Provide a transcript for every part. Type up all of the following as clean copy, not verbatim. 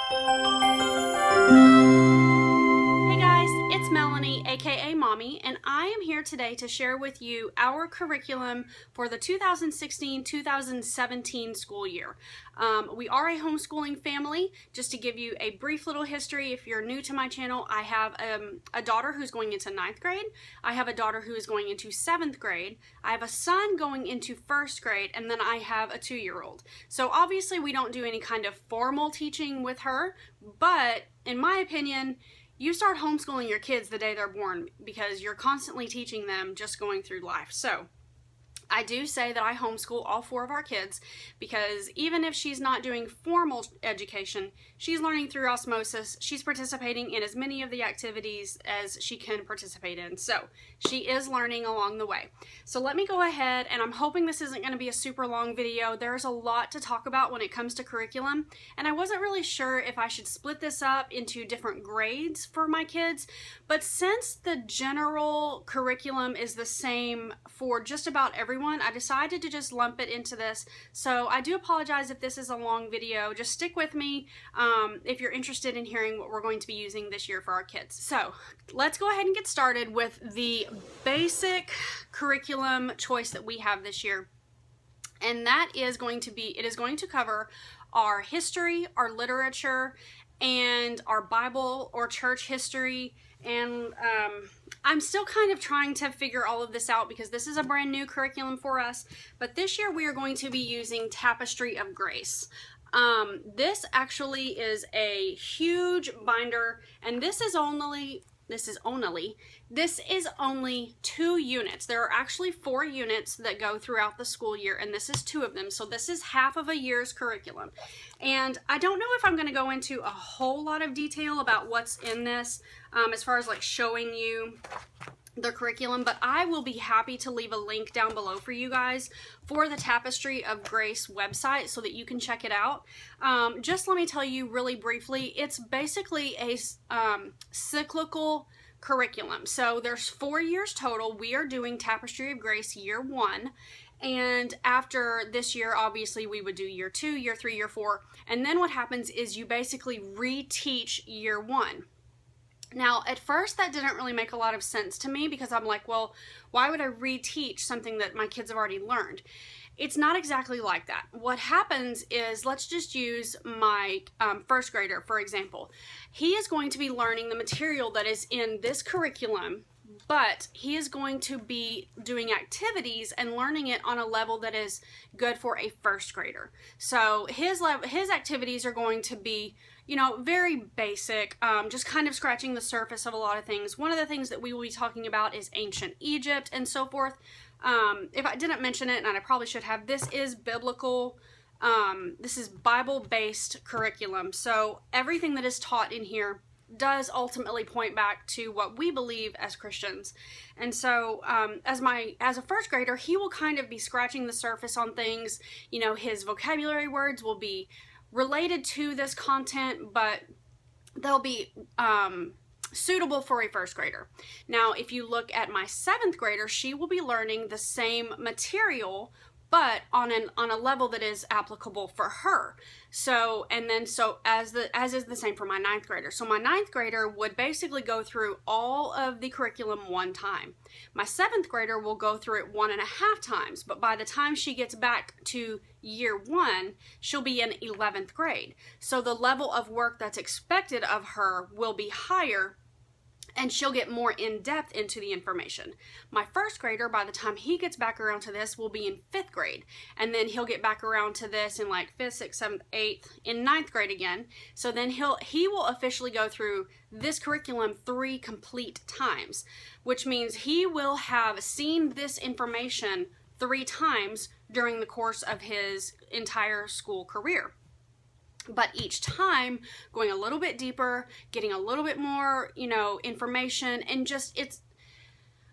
Hey guys, it's Melony, akaMommy, and I am here today to share with you our curriculum for the 2016-2017 school year. We are a homeschooling family. Just to give you a brief little history, if you're new to my channel, I have a daughter who's going into 9th grade. I have a daughter who is going into 7th grade. I have a son going into 1st grade, and then I have a 2-year-old. So obviously we don't do any kind of formal teaching with her, but in my opinion, you start homeschooling your kids the day they're born because you're constantly teaching them just going through life. So I do say that I homeschool all 4 of our kids because even if she's not doing formal education, she's learning through osmosis. She's participating in as many of the activities as she can participate in. So she is learning along the way. So let me go ahead, and I'm hoping this isn't going to be a super long video. There's a lot to talk about when it comes to curriculum, and I wasn't really sure if I should split this up into different grades for my kids, but since the general curriculum is the same for just about everyone, I decided to just lump it into this. So I do apologize if this is a long video. Just stick with me if you're interested in hearing what we're going to be using this year for our kids. So let's go ahead and get started with the basic curriculum choice that we have this year. And that is going to be, it is going to cover our history, our literature, and our Bible or church history. And I'm still kind of trying to figure all of this out because this is a brand new curriculum for us. But this year we are going to be using Tapestry of Grace. This actually is a huge binder, and this is only 2 units. There are actually 4 units that go throughout the school year, and this is 2 of them. So this is half of a year's curriculum. And I don't know if I'm going to go into a whole lot of detail about what's in this as far as like showing you the curriculum, but I will be happy to leave a link down below for you guys for the Tapestry of Grace website so that you can check it out. Just let me tell you really briefly, it's basically a cyclical curriculum. So there's 4 years total. We are doing Tapestry of Grace year 1. And after this year, obviously, we would do year 2, year 3, year 4. And then what happens is you basically reteach year 1. Now, at first, that didn't really make a lot of sense to me because I'm like, well, why would I reteach something that my kids have already learned? It's not exactly like that. What happens is, let's just use my 1st grader, for example. He is going to be learning the material that is in this curriculum, but he is going to be doing activities and learning it on a level that is good for a 1st grader. So his activities are going to be, you know, very basic, just kind of scratching the surface of a lot of things. One of the things that we will be talking about is ancient Egypt and so forth. If I didn't mention it, and I probably should have, this is biblical, this is Bible-based curriculum. So everything that is taught in here does ultimately point back to what we believe as Christians. And so as a 1st grader, he will kind of be scratching the surface on things. You know, his vocabulary words will be related to this content, but they'll be suitable for a 1st grader. Now, if you look at my 7th grader, she will be learning the same material, but on a level that is applicable for her. So, and then as is the same for my 9th grader. So my 9th grader would basically go through all of the curriculum one time. My 7th grader will go through it 1.5 times, but by the time she gets back to year 1, she'll be in 11th grade. So the level of work that's expected of her will be higher, and she'll get more in-depth into the information. My 1st grader, by the time he gets back around to this, will be in 5th grade. And then he'll get back around to this in like 5th, 6th, 7th, 8th, in 9th grade again. So then he will officially go through this curriculum 3 complete times, which means he will have seen this information 3 times during the course of his entire school career. But each time going a little bit deeper, getting a little bit more, you know, information, and just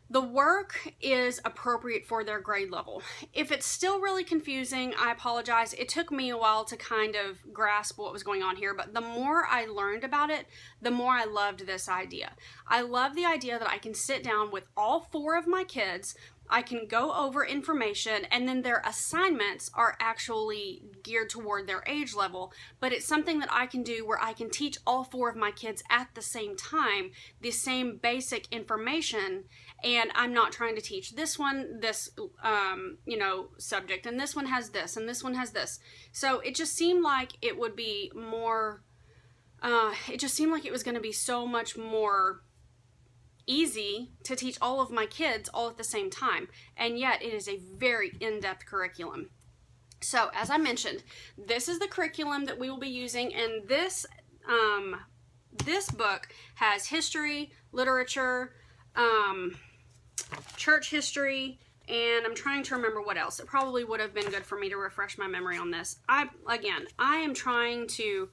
the work is appropriate for their grade level. If it's still really confusing, I apologize. It took me a while to kind of grasp what was going on here, but the more I learned about it, the more I loved this idea. I love the idea that I can sit down with all 4 of my kids, I can go over information, and then their assignments are actually geared toward their age level, but it's something that I can do where I can teach all 4 of my kids at the same time the same basic information, and I'm not trying to teach this one this subject, and this one has this, and this one has this. So it just seemed like it would be more it just seemed like it was going to be so much more easy to teach all of my kids all at the same time, and yet it is a very in-depth curriculum. So as I mentioned, this is the curriculum that we will be using, and this book has history, literature, church history, and I'm trying to remember what else. It probably would have been good for me to refresh my memory on this. I am trying to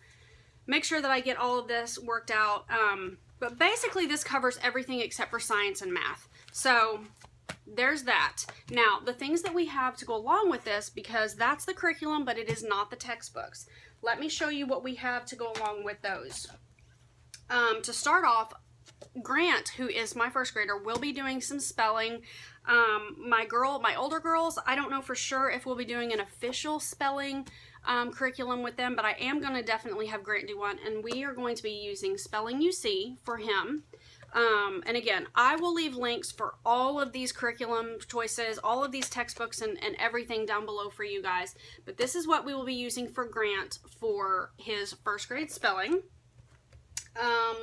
make sure that I get all of this worked out. But basically this covers everything except for science and math. So there's that. Now, the things that we have to go along with this, because that's the curriculum, but it is not the textbooks. Let me show you what we have to go along with those. To start off, Grant, who is my first grader, will be doing some spelling. My older girls, I don't know for sure if we'll be doing an official spelling curriculum with them, but I am going to definitely have Grant do one, and we are going to be using Spelling UC for him. And again, I will leave links for all of these curriculum choices, all of these textbooks, and everything down below for you guys. But this is what we will be using for Grant for his first grade spelling.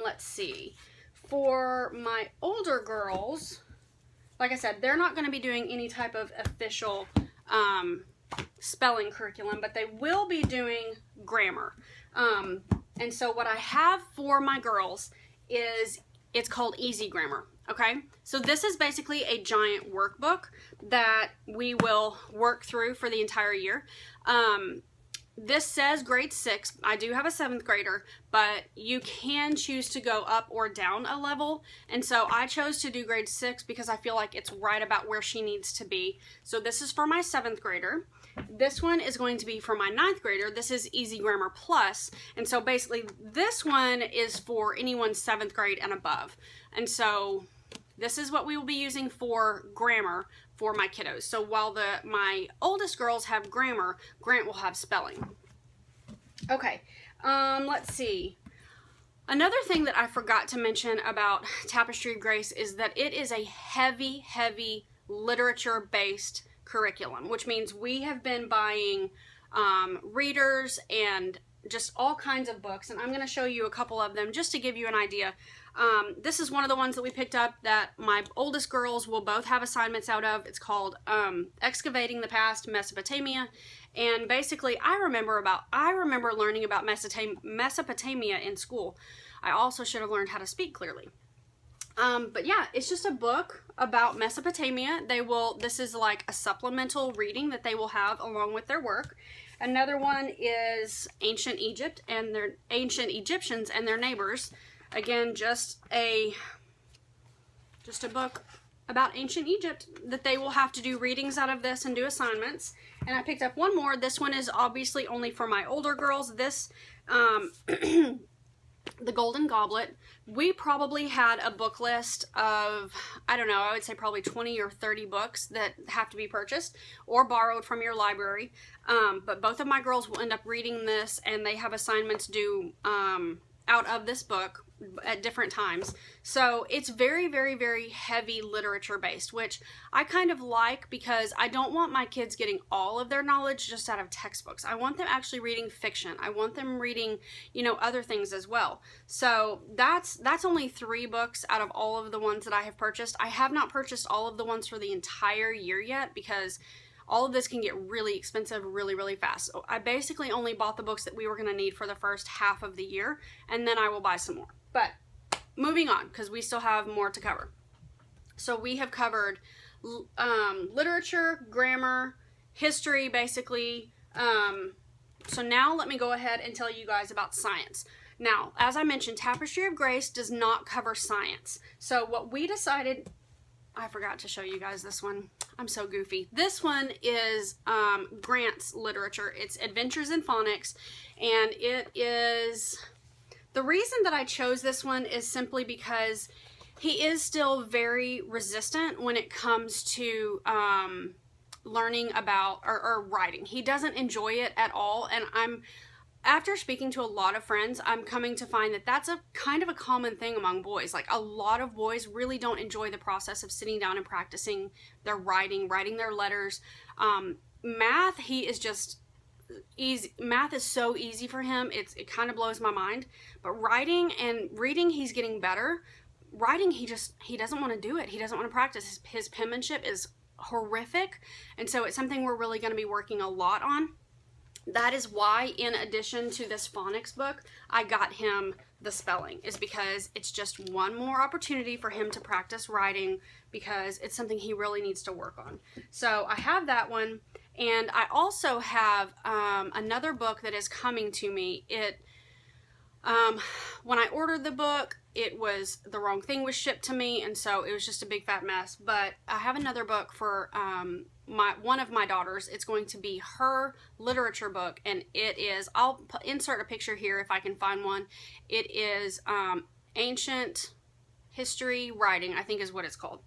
Let's see. For my older girls, like I said, they're not going to be doing any type of official spelling curriculum, but they will be doing grammar. And so what I have for my girls is, it's called Easy Grammar, okay? So this is basically a giant workbook that we will work through for the entire year. This says grade 6. I do have a 7th grader, but you can choose to go up or down a level. And so I chose to do grade 6 because I feel like it's right about where she needs to be. So this is for my 7th grader. This one is going to be for my 9th grader. This is Easy Grammar Plus. And so basically this one is for anyone 7th grade and above. And so this is what we will be using for grammar for my kiddos. So while my oldest girls have grammar, Grant will have spelling. Okay, let's see. Another thing that I forgot to mention about Tapestry of Grace is that it is a heavy, heavy literature-based curriculum, which means we have been buying readers and just all kinds of books, and I'm going to show you a couple of them just to give you an idea. This is one of the ones that we picked up that my oldest girls will both have assignments out of. It's called Excavating the Past, Mesopotamia, and basically I remember learning about Mesopotamia in school. I also should have learned how to speak clearly. But yeah, it's just a book about Mesopotamia. This is like a supplemental reading that they will have along with their work. Another one is Ancient Egypt and their Ancient Egyptians and their neighbors. Again, just a book about ancient Egypt that they will have to do readings out of this and do assignments. And I picked up one more. This one is obviously only for my older girls. This, The Golden Goblet. We probably had a book list of, I don't know, I would say probably 20 or 30 books that have to be purchased or borrowed from your library. But both of my girls will end up reading this, and they have assignments due out of this book at different times. So it's very, very, very heavy literature based, which I kind of like because I don't want my kids getting all of their knowledge just out of textbooks. I want them actually reading fiction. I want them reading, other things as well. So that's only 3 books out of all of the ones that I have purchased. I have not purchased all of the ones for the entire year yet because all of this can get really expensive really, really fast. So I basically only bought the books that we were going to need for the first half of the year, and then I will buy some more. But moving on, because we still have more to cover. So we have covered literature, grammar, history, basically. So now let me go ahead and tell you guys about science. Now, as I mentioned, Tapestry of Grace does not cover science. So what we decided, I forgot to show you guys this one. I'm so goofy. This one is Grant's literature. It's Adventures in Phonics, and it is... The reason that I chose this one is simply because he is still very resistant when it comes to learning about or writing. He doesn't enjoy it at all, and after speaking to a lot of friends, I'm coming to find that that's a kind of a common thing among boys. Like, a lot of boys really don't enjoy the process of sitting down and practicing their writing their letters. Math, he is just easy. Math is so easy for him. It kind of blows my mind. But writing and reading, he's getting better. Writing, he doesn't want to do it. He doesn't want to practice. His penmanship is horrific. And so it's something we're really going to be working a lot on. That is why, in addition to this phonics book, I got him the spelling, is because it's just one more opportunity for him to practice writing, because it's something he really needs to work on. So I have that one, and I also have another book that is coming to me. When I ordered the book, the wrong thing was shipped to me, and so it was just a big fat mess. But I have another book for one of my daughters. It's going to be her literature book, and it is, I'll insert a picture here if I can find one. It is ancient history writing, I think is what it's called.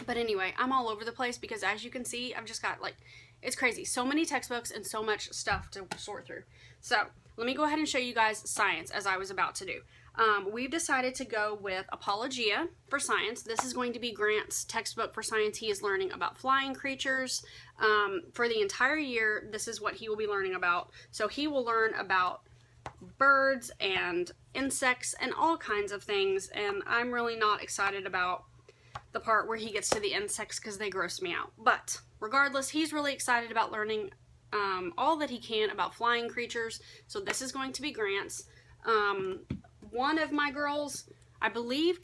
But anyway, I'm all over the place because, as you can see, I've just got, like, it's crazy. So many textbooks and so much stuff to sort through. So let me go ahead and show you guys science, as I was about to do. We've decided to go with Apologia for science. This is going to be Grant's textbook for science. He is learning about flying creatures. For the entire year, this is what he will be learning about. So he will learn about birds and insects and all kinds of things. And I'm really not excited about the part where he gets to the insects because they gross me out. But regardless, he's really excited about learning all that he can about flying creatures. So this is going to be Grant's. One of my girls, I believe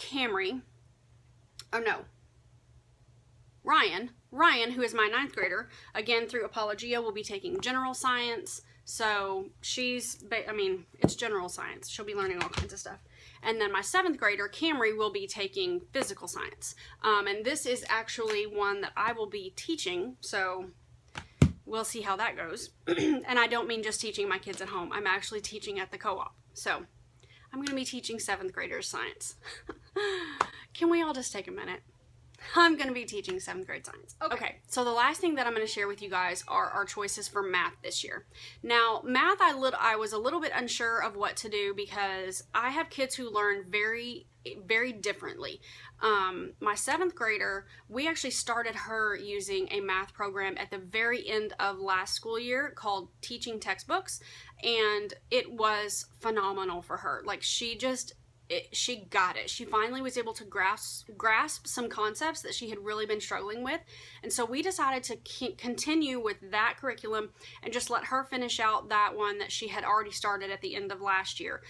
Ryan, who is my 9th grader, again through Apologia, will be taking general science. So it's general science. She'll be learning all kinds of stuff. And then my 7th grader, Camry, will be taking physical science. And this is actually one that I will be teaching, so we'll see how that goes. And I don't mean just teaching my kids at home. I'm actually teaching at the co-op. So I'm going to be teaching 7th graders science. Can we all just take a minute? I'm going to be teaching 7th grade science. Okay, so the last thing that I'm going to share with you guys are our choices for math this year. Now, math, I was a little bit unsure of what to do because I have kids who learn very, very differently. My 7th grader, we actually started her using a math program at the very end of last school year called Teaching Textbooks, and it was phenomenal for her. Like, she got it. She finally was able to grasp some concepts that she had really been struggling with. And so we decided to continue with that curriculum and just let her finish out that one that she had already started at the end of last year.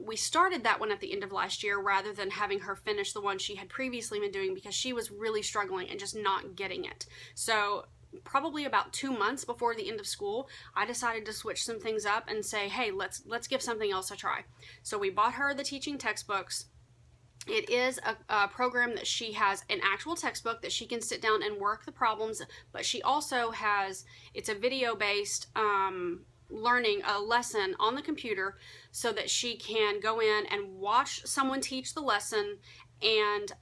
We started that one at the end of last year rather than having her finish the one she had previously been doing because she was really struggling and just not getting it. So probably about 2 months before the end of school, I decided to switch some things up and say, hey, let's give something else a try. So we bought her the teaching textbooks. It is a program that she has an actual textbook that she can sit down and work the problems, but she also has, it's a video-based learning a lesson on the computer so that she can go in and watch someone teach the lesson and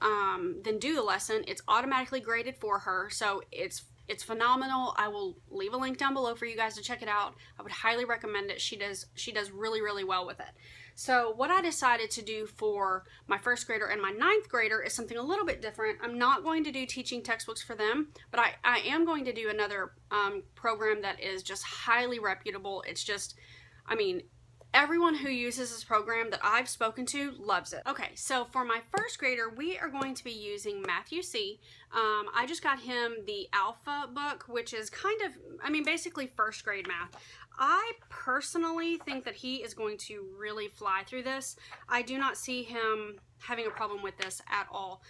then do the lesson. It's automatically graded for her, so it's phenomenal. I will leave a link down below for you guys to check it out. I would highly recommend it. She does really, really well with it. So what I decided to do for my 1st grader and my 9th grader is something a little bit different. I'm not going to do teaching textbooks for them, but I am going to do another program that is just highly reputable. It's just, everyone who uses this program that I've spoken to loves it. Okay, so for my 1st grader, we are going to be using Matthew C. I just got him the Alpha book, which is kind of, basically 1st grade math. I personally think that he is going to really fly through this. I do not see him having a problem with this at all.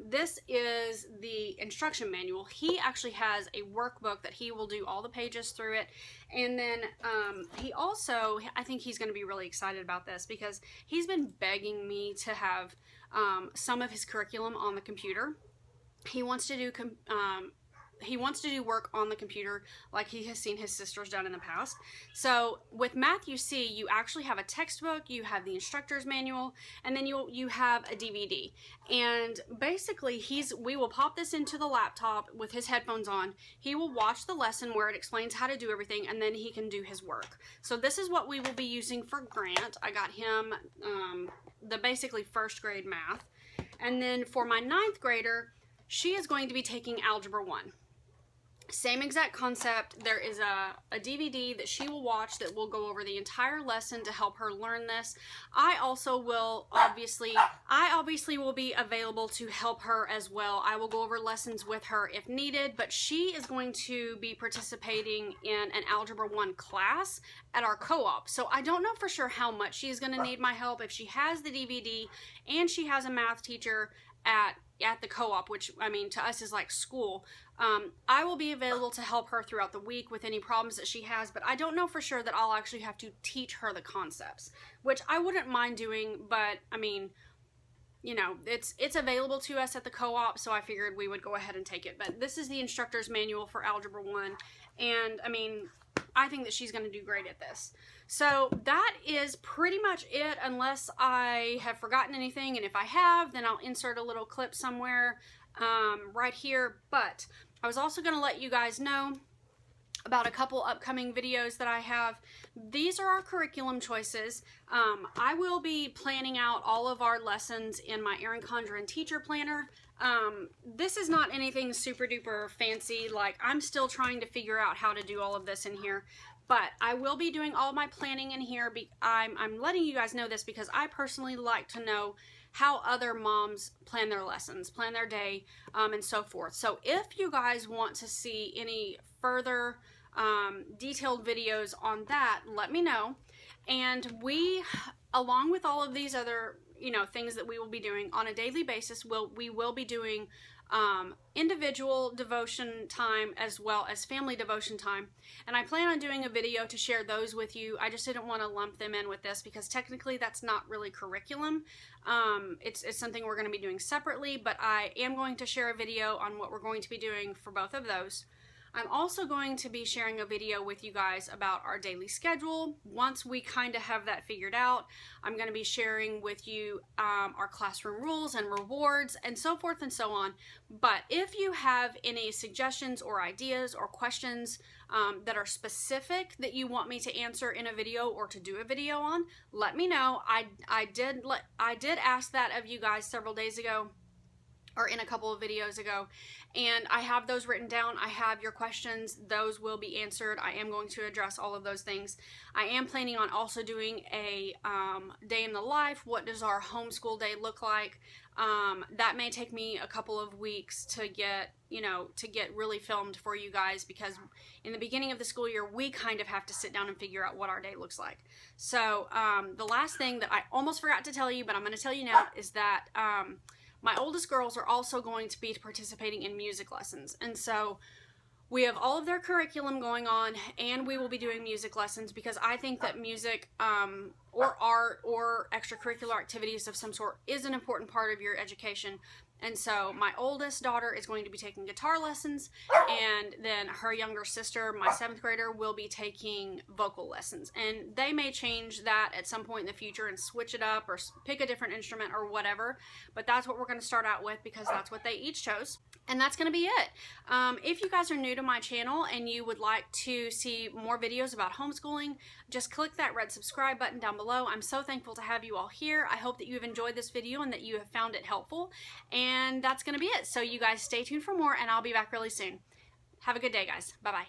This is the instruction manual. He actually has a workbook that he will do all the pages through it. And then he also, I think he's going to be really excited about this because he's been begging me to have some of his curriculum on the computer. He wants to do he wants to do work on the computer like he has seen his sisters done in the past. So with Math UC, you actually have a textbook, you have the instructor's manual, and then you have a DVD. And basically we will pop this into the laptop with his headphones on. He will watch the lesson where it explains how to do everything, and then he can do his work. So this is what we will be using for Grant. I got him the basically first grade math. And then for my 9th grader, she is going to be taking Algebra 1. Same exact concept. There is a DVD that she will watch that will go over the entire lesson to help her learn this. I obviously will be available to help her as well. I will go over lessons with her if needed, but she is going to be participating in an Algebra 1 class at our co-op. So I don't know for sure how much she's going to need my help. If she has the DVD and she has a math teacher at the co-op, which I mean to us is like school, I will be available to help her throughout the week with any problems that she has, but I don't know for sure that I'll actually have to teach her the concepts, which I wouldn't mind doing, but I mean, you know, it's available to us at the co-op, so I figured we would go ahead and take it. But this is the instructor's manual for Algebra 1, and I mean, I think that she's going to do great at this. So that is pretty much it, unless I have forgotten anything, and if I have, then I'll insert a little clip somewhere right here. But I was also going to let you guys know about a couple upcoming videos that I have. These are our curriculum choices. I will be planning out all of our lessons in my Erin Condren teacher planner. This is not anything super duper fancy. Like, I'm still trying to figure out how to do all of this in here, but I will be doing all my planning in here. I'm letting you guys know this because I personally like to know how other moms plan their lessons, plan their day, and so forth. So if you guys want to see any further detailed videos on that, let me know. And we, along with all of these other, you know, things that we will be doing on a daily basis, we will be doing individual devotion time as well as family devotion time, and I plan on doing a video to share those with you. I just didn't want to lump them in with this because technically that's not really curriculum. It's something we're going to be doing separately, but I am going to share a video on what we're going to be doing for both of those. I'm also going to be sharing a video with you guys about our daily schedule. Once we kind of have that figured out, I'm going to be sharing with you our classroom rules and rewards and so forth and so on. But if you have any suggestions or ideas or questions that are specific that you want me to answer in a video or to do a video on, let me know. I did ask that of you guys several days ago, or in a couple of videos ago, and I have those written down. I have your questions. Those will be answered. I am going to address all of those things. I am planning on also doing a day in the life. What does our homeschool day look like? That may take me a couple of weeks to get, you know, to get really filmed for you guys, because in the beginning of the school year, we kind of have to sit down and figure out what our day looks like. So the last thing that I almost forgot to tell you, but I'm going to tell you now, is that my oldest girls are also going to be participating in music lessons, and so we have all of their curriculum going on, and we will be doing music lessons because I think that music or art or extracurricular activities of some sort is an important part of your education. And so my oldest daughter is going to be taking guitar lessons, and then her younger sister, my 7th grader, will be taking vocal lessons. And they may change that at some point in the future and switch it up or pick a different instrument or whatever. But that's what we're going to start out with because that's what they each chose. And that's going to be it. If you guys are new to my channel and you would like to see more videos about homeschooling, just click that red subscribe button down below. I'm so thankful to have you all here. I hope that you've enjoyed this video and that you have found it helpful. And that's going to be it. So you guys stay tuned for more, and I'll be back really soon. Have a good day, guys. Bye-bye.